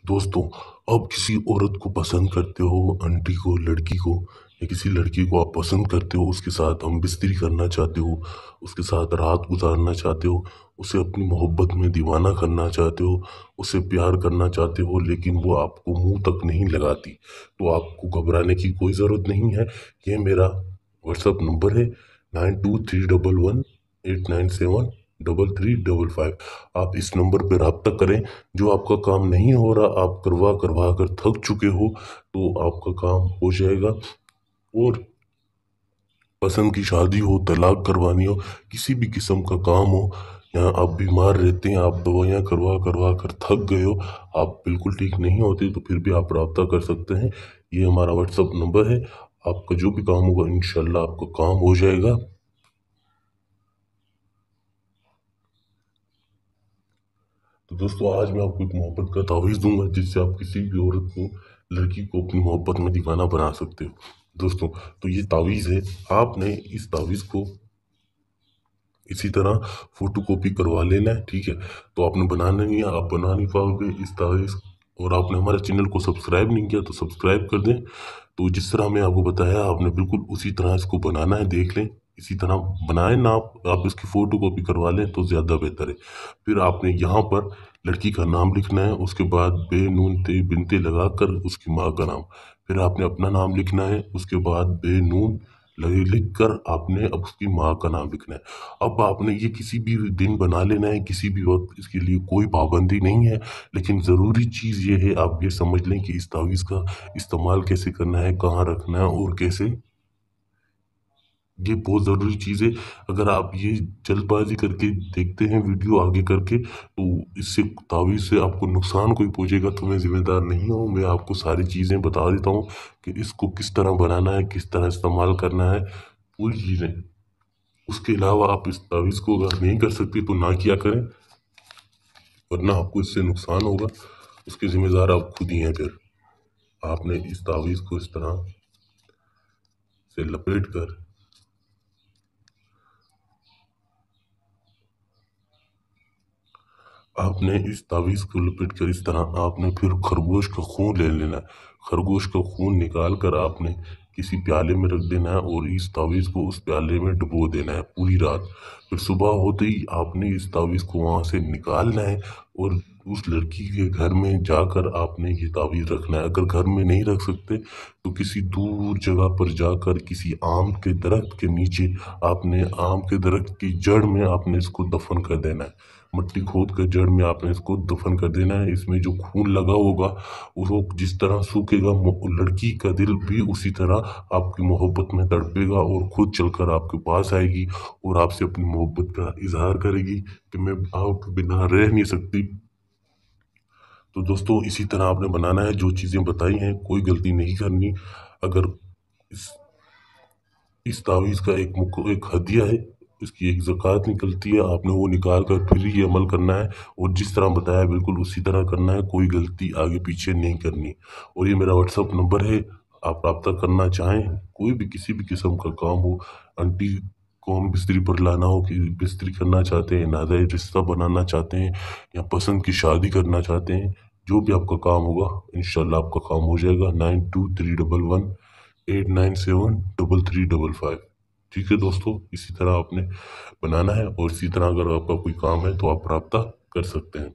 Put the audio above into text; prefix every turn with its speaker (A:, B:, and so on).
A: दोस्तों, आप किसी औरत को पसंद करते हो, आंटी को, लड़की को, या किसी लड़की को आप पसंद करते हो, उसके साथ हम बिस्तरी करना चाहते हो, उसके साथ रात गुजारना चाहते हो, उसे अपनी मोहब्बत में दीवाना करना चाहते हो, उसे प्यार करना चाहते हो, लेकिन वो आपको मुंह तक नहीं लगाती, तो आपको घबराने की कोई ज़रूरत नहीं है। ये मेरा व्हाट्सअप नंबर है 923118973355। आप इस नंबर पर रब्ता करें। जो आपका काम नहीं हो रहा, आप करवा करवा कर थक चुके हो, तो आपका काम हो जाएगा। और पसंद की शादी हो, तलाक करवानी हो, किसी भी किस्म का काम हो, या आप बीमार रहते हैं, आप दवाइयाँ करवा करवा कर थक गए हो, आप बिल्कुल ठीक नहीं होते, तो फिर भी आप रब्ता कर सकते हैं। ये हमारा व्हाट्सअप नंबर है। आपका जो भी काम होगा इंशाल्लाह आपका काम हो जाएगा। तो दोस्तों, आज मैं आपको एक मोहब्बत का तावीज़ दूंगा, जिससे आप किसी भी औरत को, लड़की को अपनी मोहब्बत में दीवाना बना सकते हो। दोस्तों, तो ये तावीज़ है। आपने इस तावीज़ को इसी तरह फोटो कॉपी करवा लेना है, ठीक है। तो आपने बनाना नहीं है, आप बना नहीं पाओगे इस तावीज़। और आपने हमारे चैनल को सब्सक्राइब नहीं किया तो सब्सक्राइब कर दें। तो जिस तरह मैं आपको बताया, आपने बिल्कुल उसी तरह इसको बनाना है, देख लें। इसी तरह बनाए ना, आप इसकी फ़ोटो कॉपी करवा लें तो ज़्यादा बेहतर है। फिर आपने यहाँ पर लड़की का नाम लिखना है, उसके बाद बे नून ते बिनते लगा कर उसकी माँ का नाम। फिर आपने अपना नाम लिखना है, उसके बाद बे नून लिख कर आपने अब उसकी माँ का नाम लिखना है। अब आपने ये किसी भी दिन बना लेना है, किसी भी वक्त, इसके लिए कोई पाबंदी नहीं है। लेकिन ज़रूरी चीज़ ये है, आप ये समझ लें कि इस तावीज़ का इस्तेमाल कैसे करना है, कहाँ रखना है और कैसे। ये बहुत ज़रूरी चीज़ है। अगर आप ये जल्दबाजी करके देखते हैं वीडियो आगे करके, तो इससे तावीज़ से आपको नुकसान कोई पहुंचेगा तो मैं ज़िम्मेदार नहीं हूँ। मैं आपको सारी चीज़ें बता देता हूँ कि इसको किस तरह बनाना है, किस तरह इस्तेमाल करना है, पूरी चीज़ें। उसके अलावा आप इस तावीज़ को अगर नहीं कर सकते तो ना किया करें, वरना आपको इससे नुकसान होगा। उसके ज़िम्मेदार आप खुद ही हैं। फिर आपने इस तावीज़ को इस तरह से लपेट कर, आपने इस तावीज़ को लपेट कर इस तरह आपने फिर खरगोश का खून ले लेना है। खरगोश का खून निकाल कर आपने किसी प्याले में रख देना है और इस तावीज़ को उस प्याले में डुबो देना है पूरी रात। फिर सुबह होते ही आपने इस तावीज़ को वहाँ से निकालना है और उस लड़की के घर में जाकर आपने ये तावीज़ रखना है। अगर घर में नहीं रख सकते तो किसी दूर जगह पर जाकर किसी आम के दरख्त के नीचे, आपने आम के दरख्त की जड़ में आपने इसको दफन कर देना है। मट्टी खोद कर जड़ में आपने इसको दफन कर देना है। इसमें जो खून लगा होगा वो जिस तरह सूखेगा, लड़की का दिल भी उसी तरह आपकी मोहब्बत में तड़पेगा और खुद चलकर आपके पास आएगी और आपसे अपनी मोहब्बत का इजहार करेगी कि मैं आपके बिना रह नहीं सकती। तो दोस्तों, इसी तरह आपने बनाना है। जो चीज़ें बताई हैं, कोई गलती नहीं करनी। अगर इस इस तावीज़ का एक हदिया है, इसकी एक ज़कात निकलती है, आपने वो निकाल कर फिर ये अमल करना है। और जिस तरह बताया बिल्कुल उसी तरह करना है, कोई गलती आगे पीछे नहीं करनी। और ये मेरा व्हाट्सअप नंबर है। आप रब्ता करना चाहें, कोई भी किसी भी किस्म का काम हो, आंटी को हम बिस्तरी पर लाना हो, कि बिस्तरी करना चाहते हैं, नाजायज रिश्ता बनाना चाहते हैं, या पसंद की शादी करना चाहते हैं, जो भी आपका काम होगा इंशाल्लाह आपका काम हो जाएगा। 923118973355। ठीक है दोस्तों, इसी तरह आपने बनाना है। और इसी तरह अगर आपका कोई काम है तो आप रब्ता कर सकते हैं।